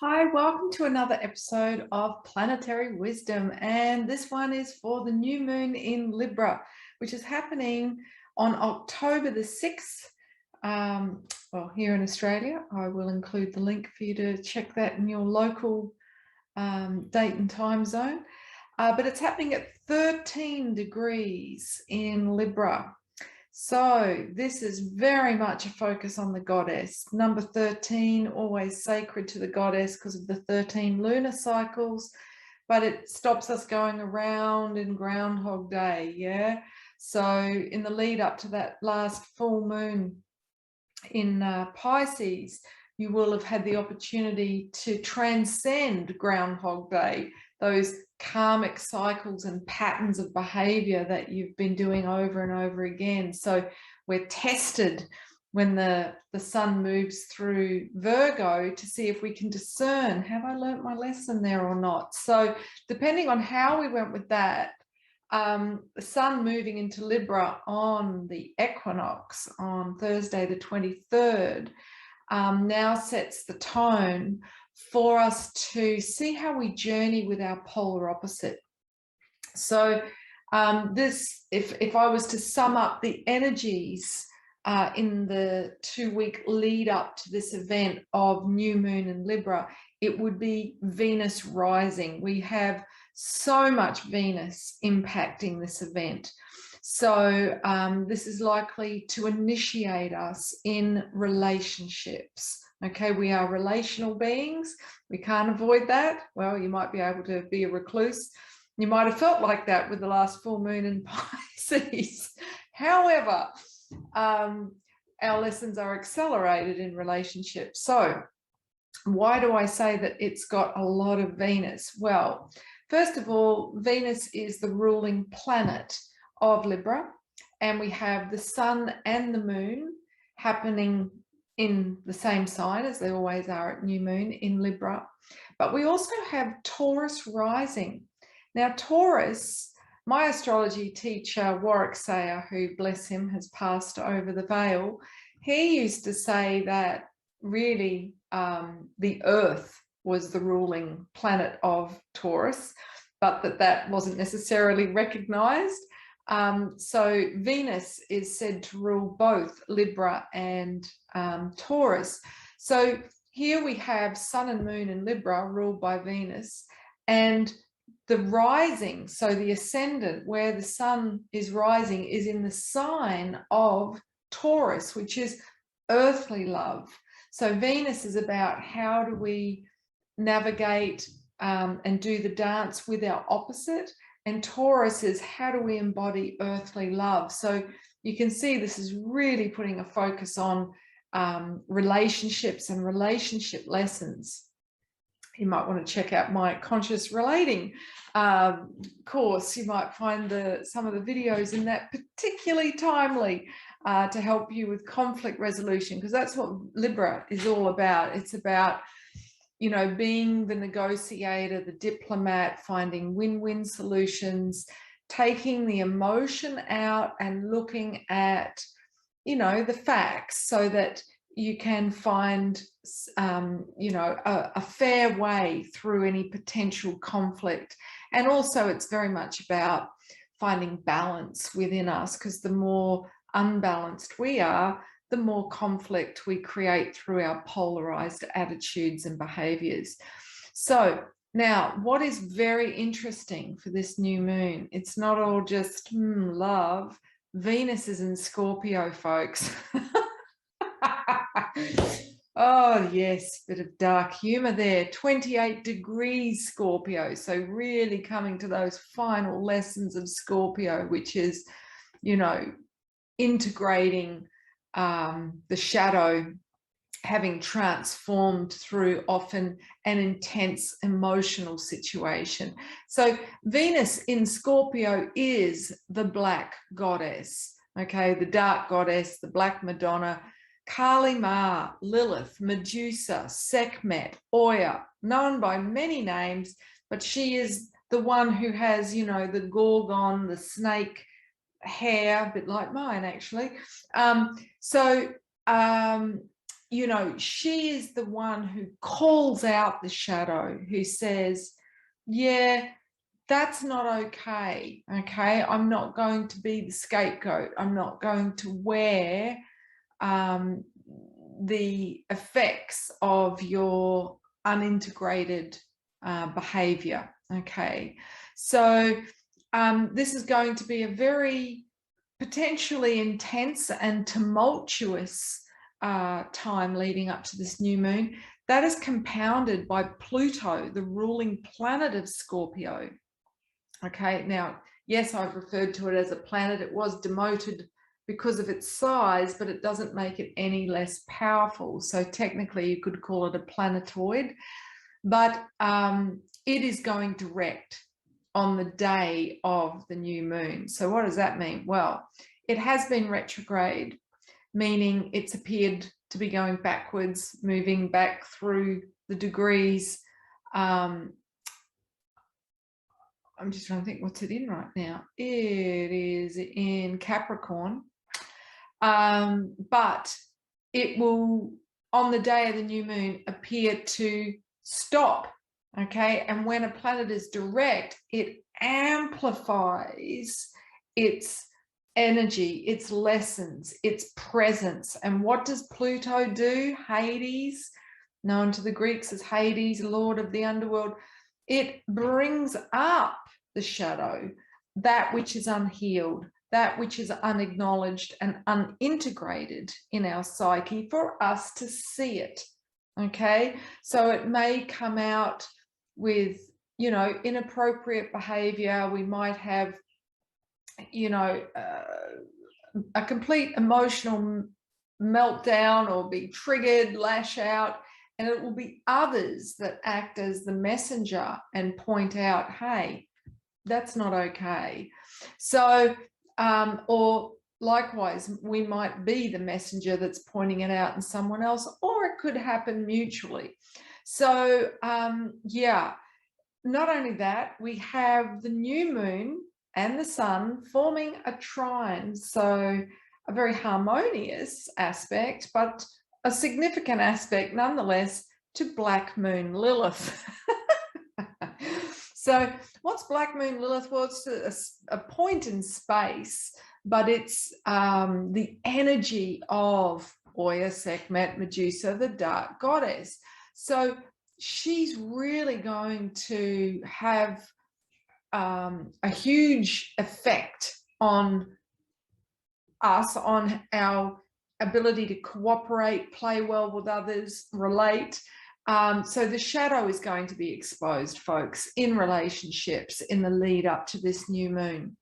Hi, welcome to another episode of Planetary Wisdom, and this one is for the new moon in Libra, which is happening on October the 6th. Well, here in Australia, I will include the link for you to check that in your local date and time zone, but it's happening at 13 degrees in Libra. So this is very much a focus on the goddess. Number 13, always sacred to the goddess because of the 13 lunar cycles, but it stops us going around in Groundhog Day, yeah? So in the lead up to that last full moon in Pisces, you will have had the opportunity to transcend Groundhog Day, those karmic cycles and patterns of behavior that you've been doing over and over again. So we're tested when the sun moves through Virgo to see if we can discern, have I learnt my lesson there or not? So depending on how we went with that, the sun moving into Libra on the equinox on Thursday the 23rd now sets the tone for us to see how we journey with our polar opposite. So if I was to sum up the energies in the 2-week lead up to this event of new moon in Libra, it would be Venus rising. We have so much Venus impacting this event. So this is likely to initiate us in relationships. Okay, we are relational beings. We can't avoid that. Well, you might be able to be a recluse. You might have felt like that with the last full moon in Pisces. However, our lessons are accelerated in relationships. So why do I say that it's got a lot of Venus? Well, first of all, Venus is the ruling planet of Libra, and we have the sun and the moon happening in the same sign as they always are at new moon in Libra. But we also have Taurus rising. Now, Taurus, my astrology teacher, Warwick Sayer, who, bless him, has passed over the veil, he used to say that really the Earth was the ruling planet of Taurus, but that wasn't necessarily recognized. So Venus is said to rule both Libra and Taurus. So here we have sun and moon in Libra ruled by Venus, and the rising, so the ascendant where the sun is rising, is in the sign of Taurus, which is earthly love. So Venus is about how do we navigate and do the dance with our opposite, and Taurus is how do we embody earthly love. So you can see this is really putting a focus on relationships and relationship lessons. You might want to check out my conscious relating course. You might find some of the videos in that particularly timely to help you with conflict resolution, because that's what Libra is all about. It's about, you know, being the negotiator, the diplomat, finding win-win solutions, taking the emotion out and looking at, you know, the facts so that you can find, you know, a fair way through any potential conflict. And also it's very much about finding balance within us, because the more unbalanced we are, the more conflict we create through our polarized attitudes and behaviors. So now, what is very interesting for this new moon, it's not all just love. Venus is in Scorpio, folks. Oh yes, bit of dark humor there. 28 degrees Scorpio. So really coming to those final lessons of Scorpio, which is, you know, integrating the shadow, having transformed through often an intense emotional situation. So Venus in Scorpio is the black goddess, okay, the dark goddess, the black Madonna, Kali Ma, Lilith, Medusa, Sekhmet, Oya, known by many names, but she is the one who has, you know, the gorgon, the snake hair, a bit like mine actually. you know, she is the one who calls out the shadow, who says, yeah, that's not okay. Okay, I'm not going to be the scapegoat. I'm not going to wear the effects of your unintegrated behavior. Okay, so this is going to be a very potentially intense and tumultuous time leading up to this new moon. That is compounded by Pluto, the ruling planet of Scorpio. Okay, now, yes, I've referred to it as a planet. It was demoted because of its size, but it doesn't make it any less powerful. So technically you could call it a planetoid, but it is going direct on the day of the new moon. So what does that mean? Well, it has been retrograde, meaning it's appeared to be going backwards, moving back through the degrees. I'm just trying to think, what's it in right now? It is in Capricorn. But it will, on the day of the new moon, appear to stop. Okay, and when a planet is direct, it amplifies its energy, its lessons, its presence. And what does Pluto do? Hades, known to the Greeks as Hades, lord of the underworld. It brings up the shadow, that which is unhealed, that which is unacknowledged and unintegrated in our psyche, for us to see it. Okay, so it may come out with, you know, inappropriate behavior. We might have, you know, a complete emotional meltdown or be triggered, lash out, and it will be others that act as the messenger and point out, hey, that's not okay. So, or likewise, we might be the messenger that's pointing it out in someone else, or it could happen mutually. So, yeah, not only that, we have the new moon and the sun forming a trine. So a very harmonious aspect, but a significant aspect nonetheless to Black Moon Lilith. So what's Black Moon Lilith? Well, it's a point in space, but it's the energy of Oya, Sekhmet, Medusa, the dark goddess. So she's really going to have a huge effect on us, on our ability to cooperate, play well with others, relate. So the shadow is going to be exposed, folks, in relationships in the lead up to this new moon.